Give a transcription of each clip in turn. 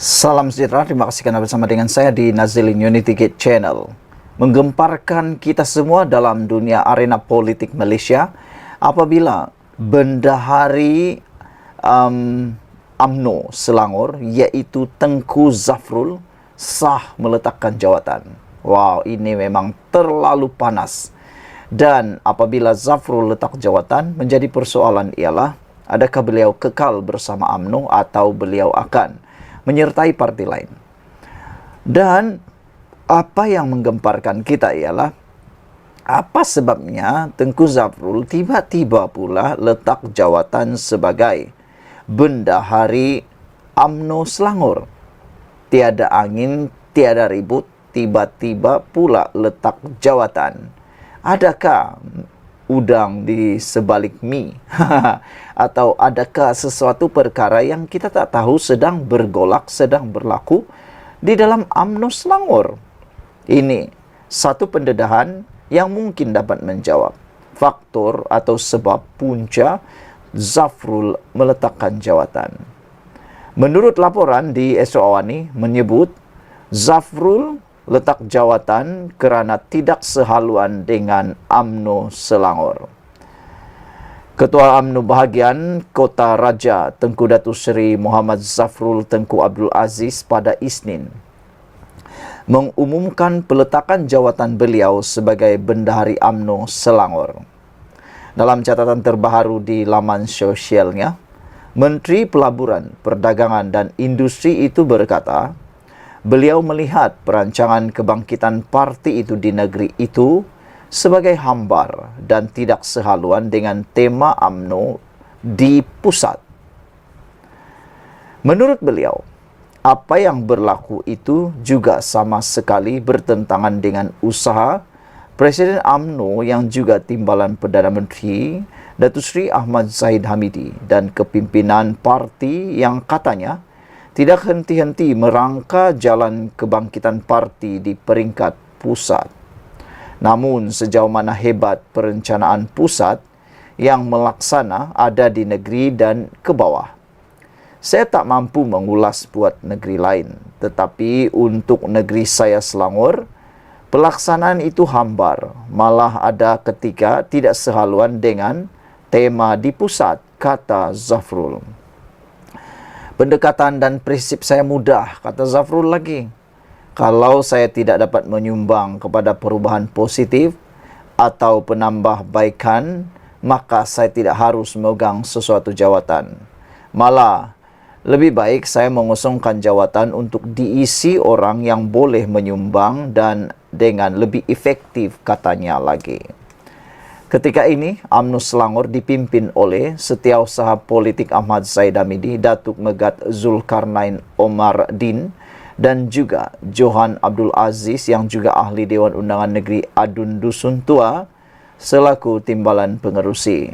Salam sejahtera, terima kasih karena bersama dengan saya di Nazilin Unity Gate Channel. Menggemparkan kita semua dalam dunia arena politik Malaysia apabila Bendahari UMNO Selangor iaitu Tengku Zafrul sah meletakkan jawatan. Wow, ini memang terlalu panas. Dan apabila Zafrul letak jawatan, menjadi persoalan ialah adakah beliau kekal bersama UMNO atau beliau akan menyertai parti lain. Dan apa yang menggemparkan kita ialah apa sebabnya Tengku Zafrul tiba-tiba pula letak jawatan sebagai Bendahari UMNO Selangor. Tiada angin, tiada ribut, tiba-tiba pula letak jawatan. Adakah udang di sebalik mie? Atau adakah sesuatu perkara yang kita tak tahu sedang bergolak, sedang berlaku di dalam UMNO Selangor? Ini satu pendedahan yang mungkin dapat menjawab faktor atau sebab punca Zafrul meletakkan jawatan. Menurut laporan di Esok Awani menyebut Zafrul letak jawatan kerana tidak sehaluan dengan UMNO Selangor. Ketua UMNO Bahagian Kota Raja Tengku Datuk Seri Muhammad Zafrul Tengku Abdul Aziz pada Isnin mengumumkan peletakan jawatan beliau sebagai Bendahari UMNO Selangor. Dalam catatan terbaru di laman sosialnya, Menteri Pelaburan, Perdagangan dan Industri itu berkata, beliau melihat perancangan kebangkitan parti itu di negeri itu sebagai hambar dan tidak sehaluan dengan tema UMNO di pusat. Menurut beliau, apa yang berlaku itu juga sama sekali bertentangan dengan usaha Presiden UMNO yang juga Timbalan Perdana Menteri Datuk Seri Ahmad Zahid Hamidi dan kepimpinan parti yang katanya tidak henti-henti merangka jalan kebangkitan parti di peringkat pusat. Namun sejauh mana hebat perencanaan pusat yang melaksana ada di negeri dan ke bawah. Saya tak mampu mengulas buat negeri lain, tetapi untuk negeri saya Selangor, pelaksanaan itu hambar, malah ada ketika tidak sehaluan dengan tema di pusat, kata Zafrul. Pendekatan dan prinsip saya mudah, kata Zafrul lagi. Kalau saya tidak dapat menyumbang kepada perubahan positif atau penambah baikan, maka saya tidak harus memegang sesuatu jawatan. Malah, lebih baik saya mengusungkan jawatan untuk diisi orang yang boleh menyumbang dan dengan lebih efektif, katanya lagi. Ketika ini, UMNO Selangor dipimpin oleh Setiausaha Politik Ahmad Zahid Hamidi, Datuk Megat Zulkarnain Omar Din dan juga Johan Abdul Aziz yang juga Ahli Dewan Undangan Negeri Adun Dusun Tua selaku Timbalan Pengerusi.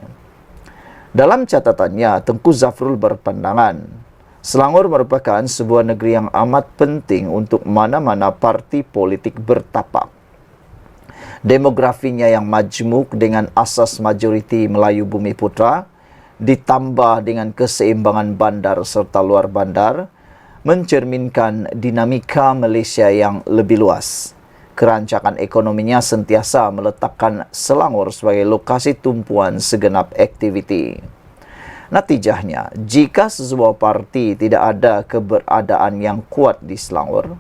Dalam catatannya, Tengku Zafrul berpandangan Selangor merupakan sebuah negeri yang amat penting untuk mana-mana parti politik bertapak. Demografinya yang majmuk dengan asas majoriti Melayu Bumi Putra, ditambah dengan keseimbangan bandar serta luar bandar, mencerminkan dinamika Malaysia yang lebih luas. Kerancakan ekonominya sentiasa meletakkan Selangor sebagai lokasi tumpuan segenap aktiviti. Natijahnya, jika sebuah parti tidak ada keberadaan yang kuat di Selangor,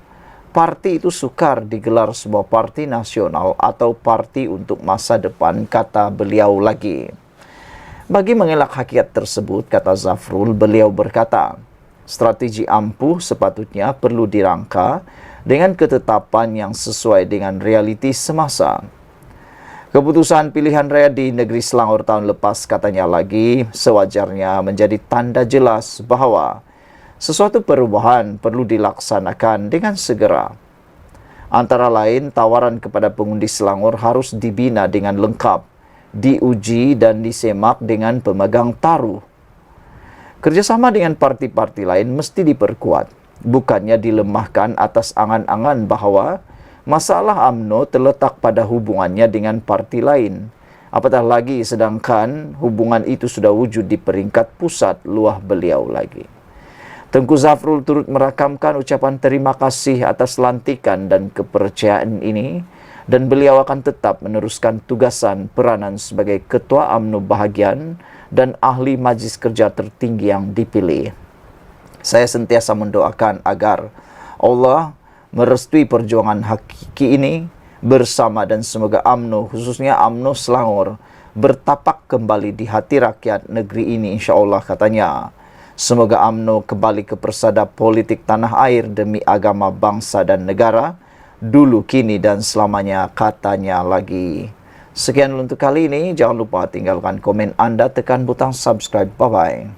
parti itu sukar digelar sebuah parti nasional atau parti untuk masa depan, kata beliau lagi. Bagi mengelak hakikat tersebut, kata Zafrul, beliau berkata, strategi ampuh sepatutnya perlu dirangka dengan ketetapan yang sesuai dengan realiti semasa. Keputusan pilihan raya di negeri Selangor tahun lepas, katanya lagi, sewajarnya menjadi tanda jelas bahawa sesuatu perubahan perlu dilaksanakan dengan segera. Antara lain, tawaran kepada pengundi Selangor harus dibina dengan lengkap, diuji dan disemak dengan pemegang taruh. Kerjasama dengan parti-parti lain mesti diperkuat, bukannya dilemahkan atas angan-angan bahawa masalah UMNO terletak pada hubungannya dengan parti lain. Apatah lagi sedangkan hubungan itu sudah wujud di peringkat pusat, luah beliau lagi. Tengku Zafrul turut merakamkan ucapan terima kasih atas lantikan dan kepercayaan ini, dan beliau akan tetap meneruskan tugasan peranan sebagai Ketua UMNO bahagian dan ahli Majlis Kerja tertinggi yang dipilih. Saya sentiasa mendoakan agar Allah merestui perjuangan hakiki ini bersama, dan semoga UMNO, khususnya UMNO Selangor, bertapak kembali di hati rakyat negeri ini, insya-Allah, katanya. Semoga UMNO kembali ke persada politik tanah air demi agama, bangsa dan negara, dulu, kini dan selamanya, katanya lagi. Sekian untuk kali ini. Jangan lupa tinggalkan komen Anda, tekan butang subscribe. Bye-bye.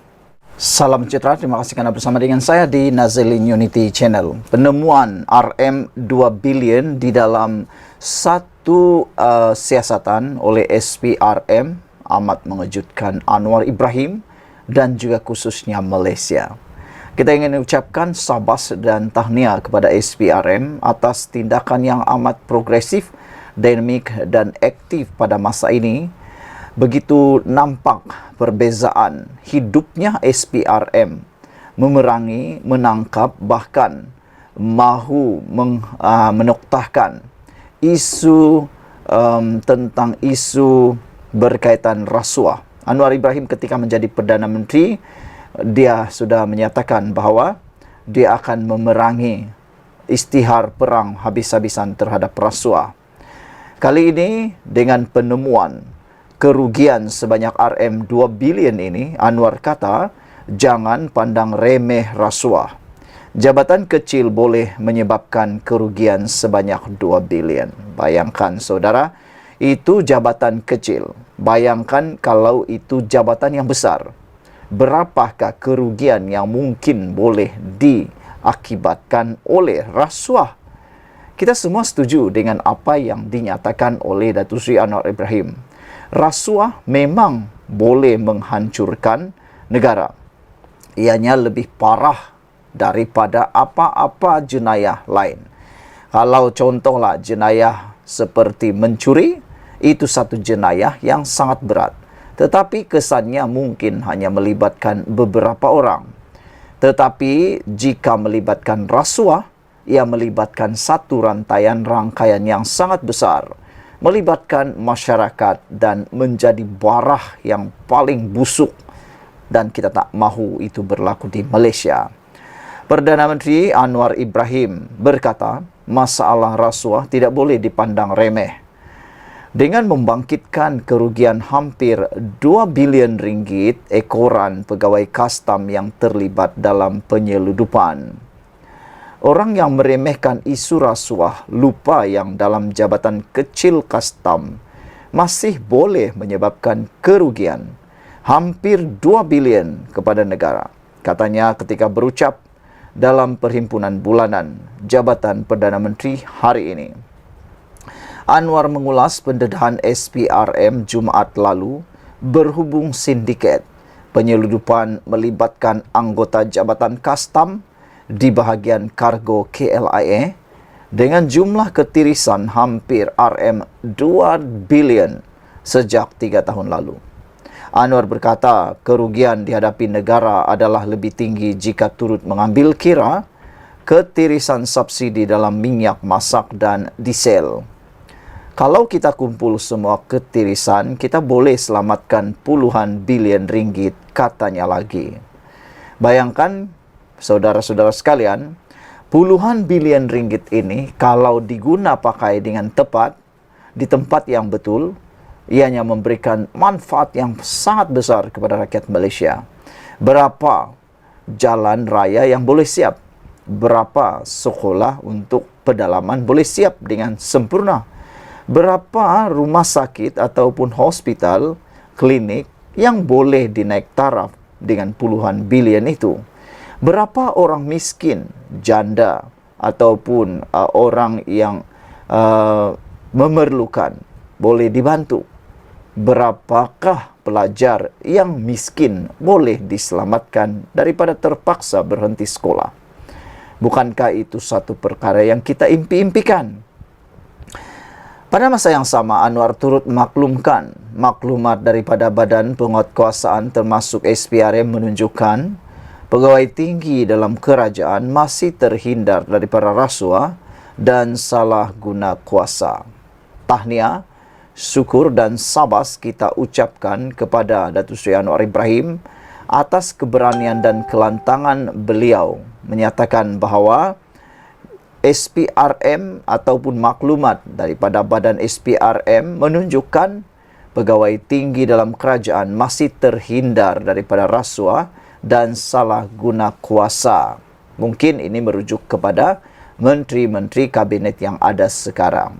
Salam sejahtera, terima kasih karena bersama dengan saya di Nazilin Unity Channel. Penemuan RM2 billion di dalam satu siasatan oleh SPRM amat mengejutkan Anwar Ibrahim dan juga khususnya Malaysia. Kita ingin mengucapkan sabas dan tahniah kepada SPRM atas tindakan yang amat progresif, dinamik dan aktif pada masa ini. Begitu nampak perbezaan hidupnya SPRM memerangi, menangkap, bahkan mahu menoktahkan isu tentang isu berkaitan rasuah. Anwar Ibrahim ketika menjadi Perdana Menteri, dia sudah menyatakan bahawa dia akan memerangi istihar perang habis-habisan terhadap rasuah. Kali ini dengan penemuan kerugian sebanyak RM2 billion ini, Anwar kata, jangan pandang remeh rasuah. Jabatan kecil boleh menyebabkan kerugian sebanyak 2 billion. Bayangkan saudara, itu jabatan kecil. Bayangkan kalau itu jabatan yang besar. Berapakah kerugian yang mungkin boleh diakibatkan oleh rasuah? Kita semua setuju dengan apa yang dinyatakan oleh Datuk Seri Anwar Ibrahim. Rasuah memang boleh menghancurkan negara. Ianya lebih parah daripada apa-apa jenayah lain. Kalau contohlah jenayah seperti mencuri, itu satu jenayah yang sangat berat. Tetapi kesannya mungkin hanya melibatkan beberapa orang. Tetapi jika melibatkan rasuah, ia melibatkan satu rangkaian yang sangat besar, melibatkan masyarakat dan menjadi barah yang paling busuk, dan kita tak mahu itu berlaku di Malaysia. Perdana Menteri Anwar Ibrahim berkata, masalah rasuah tidak boleh dipandang remeh. Dengan membangkitkan kerugian hampir 2 bilion ringgit ekoran pegawai kastam yang terlibat dalam penyeludupan. Orang yang meremehkan isu rasuah lupa yang dalam jabatan kecil kastam masih boleh menyebabkan kerugian hampir 2 bilion kepada negara. Katanya ketika berucap dalam perhimpunan bulanan Jabatan Perdana Menteri hari ini. Anwar mengulas pendedahan SPRM Jumaat lalu berhubung sindiket penyeludupan melibatkan anggota Jabatan Kastam di bahagian kargo KLIA dengan jumlah ketirisan hampir RM2 billion sejak 3 tahun lalu. Anwar berkata kerugian dihadapi negara adalah lebih tinggi jika turut mengambil kira ketirisan subsidi dalam minyak masak dan diesel. Kalau kita kumpul semua ketirisan, kita boleh selamatkan puluhan bilion ringgit, katanya lagi. Bayangkan, saudara-saudara sekalian, puluhan bilion ringgit ini kalau diguna pakai dengan tepat, di tempat yang betul, ianya memberikan manfaat yang sangat besar kepada rakyat Malaysia. Berapa jalan raya yang boleh siap? Berapa sekolah untuk pedalaman boleh siap dengan sempurna? Berapa rumah sakit ataupun hospital, klinik yang boleh dinaik taraf dengan puluhan bilion itu? Berapa orang miskin, janda ataupun orang yang memerlukan boleh dibantu? Berapakah pelajar yang miskin boleh diselamatkan daripada terpaksa berhenti sekolah? Bukankah itu satu perkara yang kita impi-impikan? Pada masa yang sama, Anwar turut memaklumkan maklumat daripada Badan Penguatkuasaan termasuk SPRM menunjukkan pegawai tinggi dalam kerajaan masih terhindar daripada rasuah dan salah guna kuasa. Tahniah, syukur dan sabas kita ucapkan kepada Datuk Seri Anwar Ibrahim atas keberanian dan kelantangan beliau menyatakan bahawa SPRM ataupun maklumat daripada badan SPRM menunjukkan pegawai tinggi dalam kerajaan masih terhindar daripada rasuah dan salah guna kuasa. Mungkin ini merujuk kepada menteri-menteri kabinet yang ada sekarang.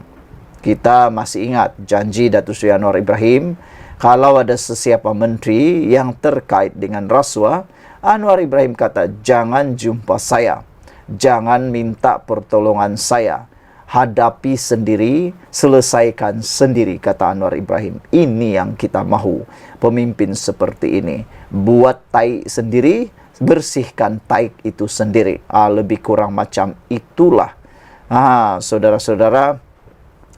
Kita masih ingat janji Datuk Seri Anwar Ibrahim, kalau ada sesiapa menteri yang terkait dengan rasuah, Anwar Ibrahim kata, jangan jumpa saya, jangan minta pertolongan saya, hadapi sendiri, selesaikan sendiri, kata Anwar Ibrahim. Ini yang kita mahu, pemimpin seperti ini. Buat tai sendiri, bersihkan tai itu sendiri. Lebih kurang macam itulah. Saudara-saudara,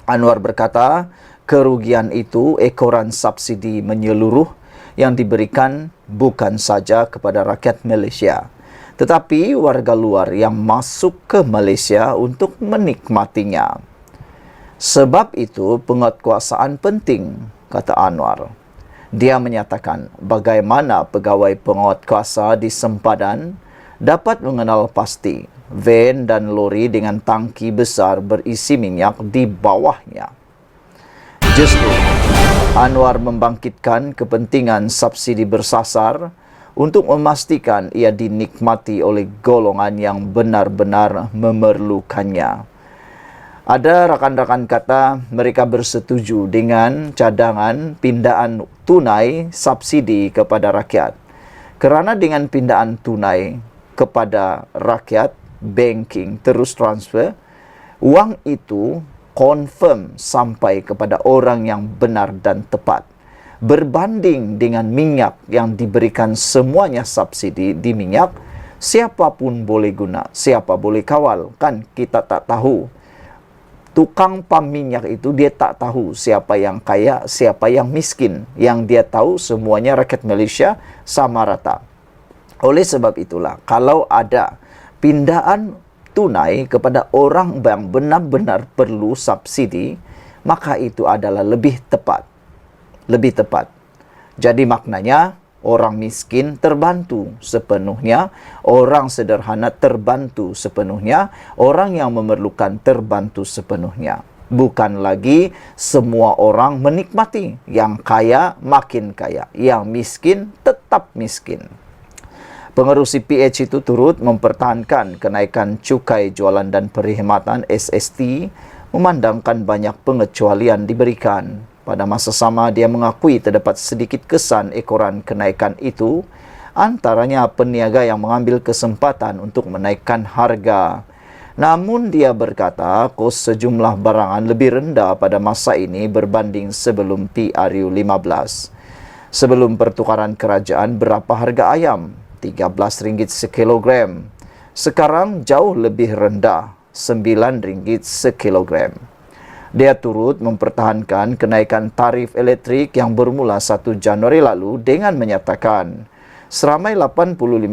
Anwar berkata, kerugian itu ekoran subsidi menyeluruh yang diberikan bukan saja kepada rakyat Malaysia, tetapi warga luar yang masuk ke Malaysia untuk menikmatinya. Sebab itu penguatkuasaan penting, kata Anwar. Dia menyatakan bagaimana pegawai penguatkuasa di sempadan dapat mengenal pasti van dan lori dengan tangki besar berisi minyak di bawahnya. Justru, Anwar membangkitkan kepentingan subsidi bersasar untuk memastikan ia dinikmati oleh golongan yang benar-benar memerlukannya. Ada rakan-rakan kata mereka bersetuju dengan cadangan pindaan tunai subsidi kepada rakyat. Kerana dengan pindaan tunai kepada rakyat, banking terus transfer, wang itu confirm sampai kepada orang yang benar dan tepat. Berbanding dengan minyak yang diberikan semuanya subsidi di minyak, siapapun boleh guna, siapa boleh kawal, kan kita tak tahu. Tukang pam minyak itu dia tak tahu siapa yang kaya, siapa yang miskin. Yang dia tahu semuanya rakyat Malaysia sama rata. Oleh sebab itulah, kalau ada pindaan tunai kepada orang yang benar-benar perlu subsidi, maka itu adalah lebih tepat. Lebih tepat. Jadi maknanya, orang miskin terbantu sepenuhnya, orang sederhana terbantu sepenuhnya, orang yang memerlukan terbantu sepenuhnya. Bukan lagi semua orang menikmati. Yang kaya makin kaya, yang miskin tetap miskin. Pengerusi PH itu turut mempertahankan kenaikan cukai jualan dan perkhidmatan SST, memandangkan banyak pengecualian diberikan. Pada masa sama, dia mengakui terdapat sedikit kesan ekoran kenaikan itu, antaranya peniaga yang mengambil kesempatan untuk menaikkan harga. Namun dia berkata, kos sejumlah barangan lebih rendah pada masa ini berbanding sebelum PRU 15. Sebelum pertukaran kerajaan, berapa harga ayam? RM13 sekilogram. Sekarang jauh lebih rendah, RM9 sekilogram. Dia turut mempertahankan kenaikan tarif elektrik yang bermula 1 Januari lalu dengan menyatakan seramai 85%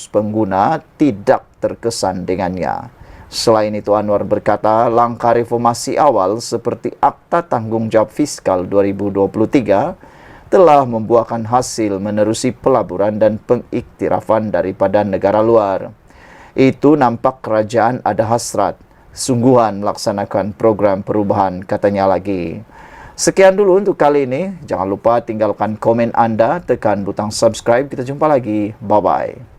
pengguna tidak terkesan dengannya. Selain itu, Anwar berkata langkah reformasi awal seperti Akta Tanggungjawab Fiskal 2023 telah membuahkan hasil menerusi pelaburan dan pengiktirafan daripada negara luar. Itu nampak kerajaan ada hasrat sungguhan melaksanakan program perubahan, katanya lagi. Sekian dulu untuk kali ini. Jangan lupa tinggalkan komen anda, tekan butang subscribe. Kita jumpa lagi. Bye-bye.